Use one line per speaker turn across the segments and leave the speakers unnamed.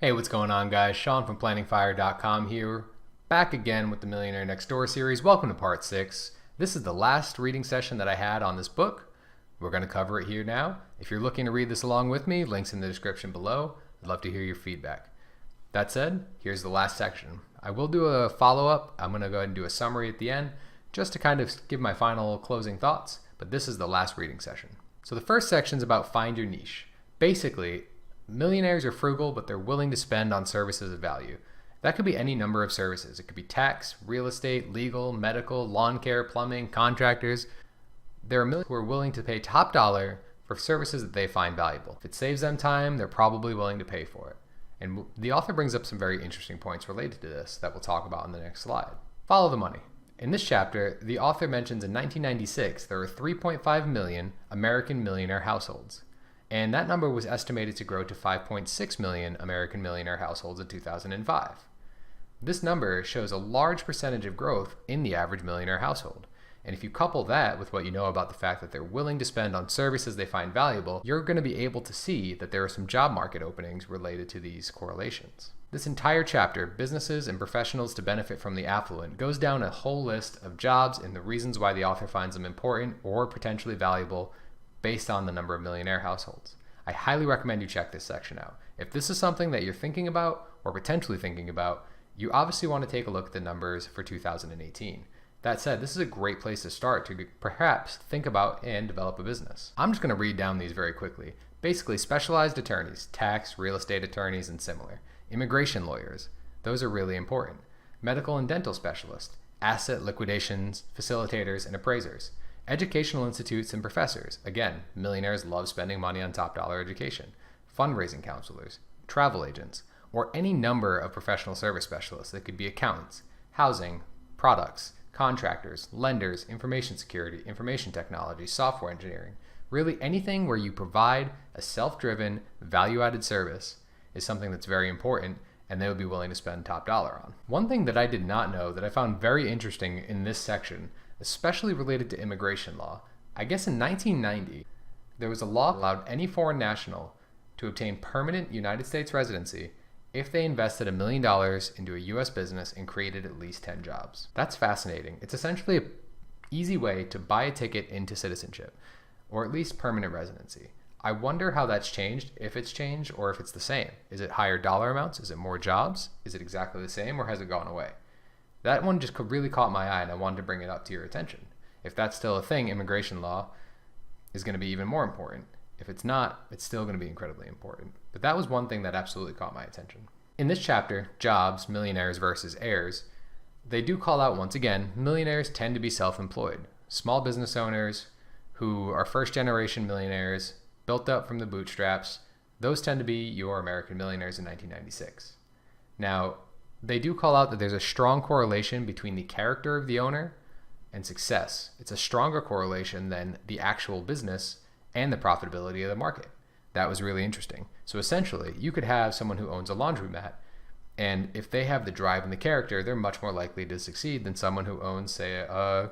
Hey, what's going on, guys? Sean from planningfire.com here, back again with the Millionaire Next Door series. Welcome to part 6. This is the last reading session that I had on this book. We're going to cover it here now. If you're looking to read this along with me, links in the description below. I'd love to hear your feedback. That said, here's the last section. I will do a follow-up. I'm going to go ahead and do a summary at the end, just to kind of give my final closing thoughts, but this is the last reading session. So the first section is about find your niche. Basically, millionaires are frugal, but they're willing to spend on services of value. That could be any number of services. It could be tax, real estate, legal, medical, lawn care, plumbing, contractors. There are millionaires who are willing to pay top dollar for services that they find valuable. If it saves them time, they're probably willing to pay for it. And the author brings up some very interesting points related to this that we'll talk about in the next slide. Follow the money. In this chapter, the author mentions in 1996 there were 3.5 million American millionaire households. And that number was estimated to grow to 5.6 million American millionaire households in 2005. This number shows a large percentage of growth in the average millionaire household. And if you couple that with what you know about the fact that they're willing to spend on services they find valuable, you're going to be able to see that there are some job market openings related to these correlations. This entire chapter, Businesses and Professionals to Benefit from the Affluent, goes down a whole list of jobs and the reasons why the author finds them important or potentially valuable based on the number of millionaire households. I highly recommend you check this section out. If this is something that you're thinking about or potentially thinking about, you obviously want to take a look at the numbers for 2018. That said, this is a great place to start to perhaps think about and develop a business. I'm just going to read down these very quickly. Basically, specialized attorneys, tax, real estate attorneys, and similar. Immigration lawyers, those are really important. Medical and dental specialists, asset liquidations, facilitators, and appraisers. Educational institutes and professors, again, millionaires love spending money on top dollar education. Fundraising counselors, travel agents, or any number of professional service specialists that could be accountants, housing, products, contractors, lenders, information security, information technology, software engineering. Really anything where you provide a self-driven, value-added service is something that's very important and they would be willing to spend top dollar on. One thing that I did not know that I found very interesting in this section, especially related to immigration law, I guess in 1990, there was a law that allowed any foreign national to obtain permanent United States residency if they invested $1 million into a U.S. business and created at least 10 jobs. That's fascinating. It's essentially an easy way to buy a ticket into citizenship, or at least permanent residency. I wonder how that's changed, if it's changed, or if it's the same. Is it higher dollar amounts? Is it more jobs? Is it exactly the same, or has it gone away? That one just really caught my eye, and I wanted to bring it up to your attention. If that's still a thing, immigration law is going to be even more important. If it's not, it's still going to be incredibly important. But that was one thing that absolutely caught my attention. In this chapter, Jobs, Millionaires versus Heirs, they do call out once again, millionaires tend to be self-employed. Small business owners who are first-generation millionaires, built up from the bootstraps, those tend to be your American millionaires in 1996. Now, they do call out that there's a strong correlation between the character of the owner and success. It's a stronger correlation than the actual business and the profitability of the market. That was really interesting. So essentially, you could have someone who owns a laundromat, and if they have the drive and the character, they're much more likely to succeed than someone who owns, say, a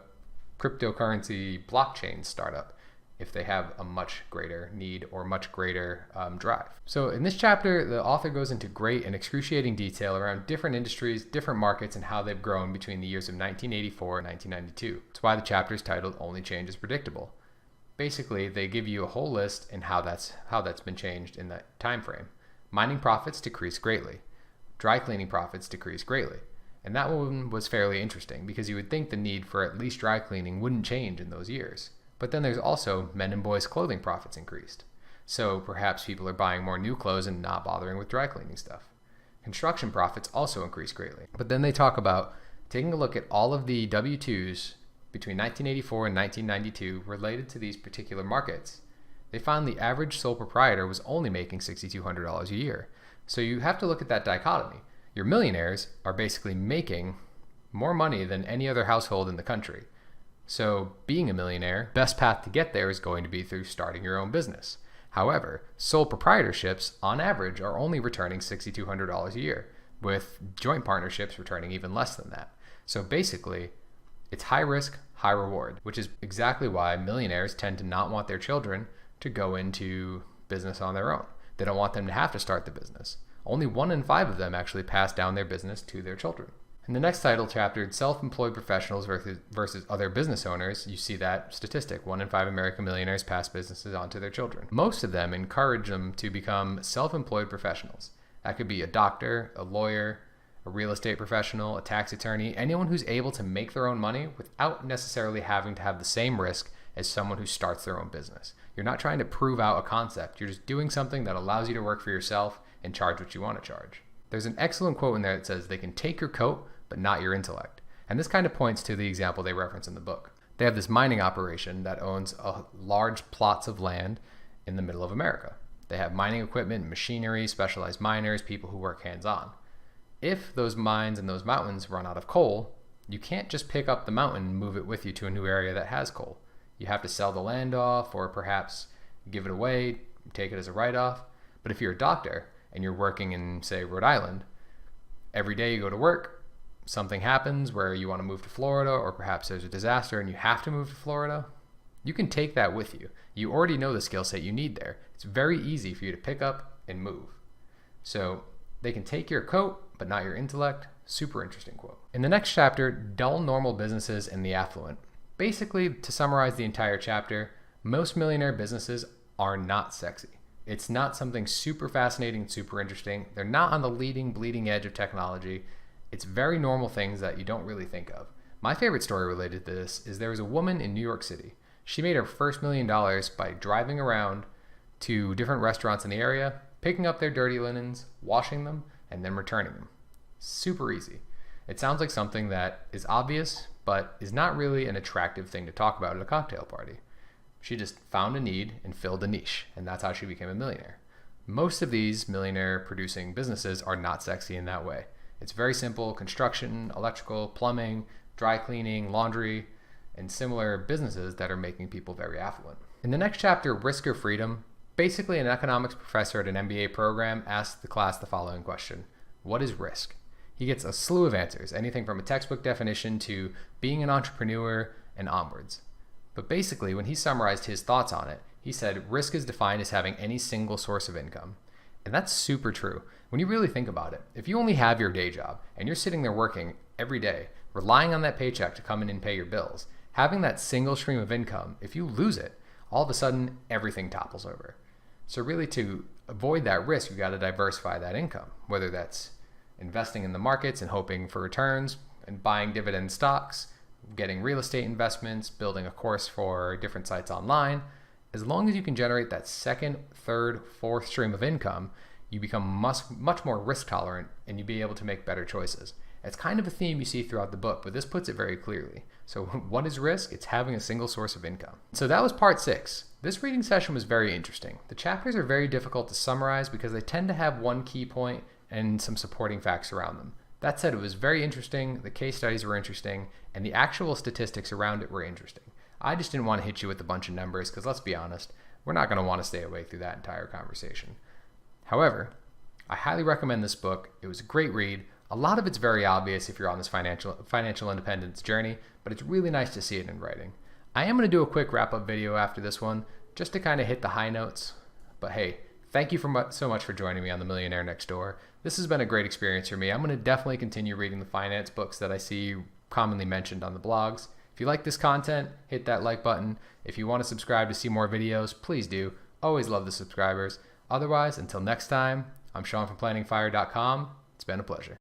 cryptocurrency blockchain startup, if they have a much greater need or much greater drive. So in this chapter, the author goes into great and excruciating detail around different industries, different markets, and how they've grown between the years of 1984 and 1992. That's why the chapter is titled Only Change is Predictable. Basically, they give you a whole list and how that's been changed in that time frame. Mining profits decrease greatly. Dry cleaning profits decrease greatly. And that one was fairly interesting because you would think the need for at least dry cleaning wouldn't change in those years. But then there's also men and boys clothing profits increased. So perhaps people are buying more new clothes and not bothering with dry cleaning stuff. Construction profits also increased greatly. But then they talk about taking a look at all of the W-2s between 1984 and 1992 related to these particular markets. They found the average sole proprietor was only making $6,200 a year. So you have to look at that dichotomy. Your millionaires are basically making more money than any other household in the country. So being a millionaire, best path to get there is going to be through starting your own business. However, sole proprietorships on average are only returning $6,200 a year, with joint partnerships returning even less than that. So basically, it's high risk, high reward, which is exactly why millionaires tend to not want their children to go into business on their own. They don't want them to have to start the business. only 1 in 5 of them actually pass down their business to their children. In the next title chapter, self-employed professionals versus other business owners, you see that statistic. 1 in 5 American millionaires pass businesses on to their children. Most of them encourage them to become self-employed professionals. That could be a doctor, a lawyer, a real estate professional, a tax attorney, anyone who's able to make their own money without necessarily having to have the same risk as someone who starts their own business. You're not trying to prove out a concept. You're just doing something that allows you to work for yourself and charge what you want to charge. There's an excellent quote in there that says, "They can take your coat, but not your intellect." And this kind of points to the example they reference in the book. They have this mining operation that owns large plots of land in the middle of America. They have mining equipment, machinery, specialized miners, people who work hands-on. If those mines and those mountains run out of coal, you can't just pick up the mountain and move it with you to a new area that has coal. You have to sell the land off or perhaps give it away, take it as a write-off. But if you're a doctor and you're working in, say, Rhode Island, every day you go to work, something happens where you want to move to Florida, or perhaps there's a disaster and you have to move to Florida, you can take that with you. You already know the skill set you need there. It's very easy for you to pick up and move. So they can take your coat, but not your intellect. Super interesting quote. In the next chapter, dull normal businesses and the affluent. Basically, to summarize the entire chapter, most millionaire businesses are not sexy. It's not something super fascinating, super interesting. They're not on the bleeding edge of technology. It's very normal things that you don't really think of. My favorite story related to this is there was a woman in New York City. She made her first $1 million by driving around to different restaurants in the area, picking up their dirty linens, washing them, and then returning them. Super easy. It sounds like something that is obvious, but is not really an attractive thing to talk about at a cocktail party. She just found a need and filled a niche, and that's how she became a millionaire. Most of these millionaire producing businesses are not sexy in that way. It's very simple: construction, electrical, plumbing, dry cleaning, laundry, and similar businesses that are making people very affluent. In the next chapter, Risk or Freedom, basically an economics professor at an MBA program asks the class the following question: what is risk? He gets a slew of answers, anything from a textbook definition to being an entrepreneur and onwards. But basically, when he summarized his thoughts on it, he said risk is defined as having any single source of income. And that's super true. When you really think about it, if you only have your day job and you're sitting there working every day, relying on that paycheck to come in and pay your bills, having that single stream of income, if you lose it, all of a sudden everything topples over. So really, to avoid that risk, you've got to diversify that income, whether that's investing in the markets and hoping for returns and buying dividend stocks, getting real estate investments, building a course for different sites online. As long as you can generate that second, third, fourth stream of income, you become much more risk tolerant and you'll be able to make better choices. It's kind of a theme you see throughout the book, but this puts it very clearly. So what is risk? It's having a single source of income. So that was part 6. This reading session was very interesting. The chapters are very difficult to summarize because they tend to have one key point and some supporting facts around them. That said, it was very interesting, the case studies were interesting, and the actual statistics around it were interesting. I just didn't want to hit you with a bunch of numbers because, let's be honest, we're not going to want to stay awake through that entire conversation. However, I highly recommend this book. It was a great read. A lot of it's very obvious if you're on this financial independence journey, but it's really nice to see it in writing. I am going to do a quick wrap-up video after this one, just to kind of hit the high notes. But hey, thank you so much for joining me on the Millionaire Next Door. This has been a great experience for me. I'm going to definitely continue reading the finance books that I see commonly mentioned on the blogs. If you like this content, hit that like button. If you want to subscribe to see more videos, please do. Always love the subscribers. Otherwise, until next time, I'm Sean from planningfire.com. It's been a pleasure.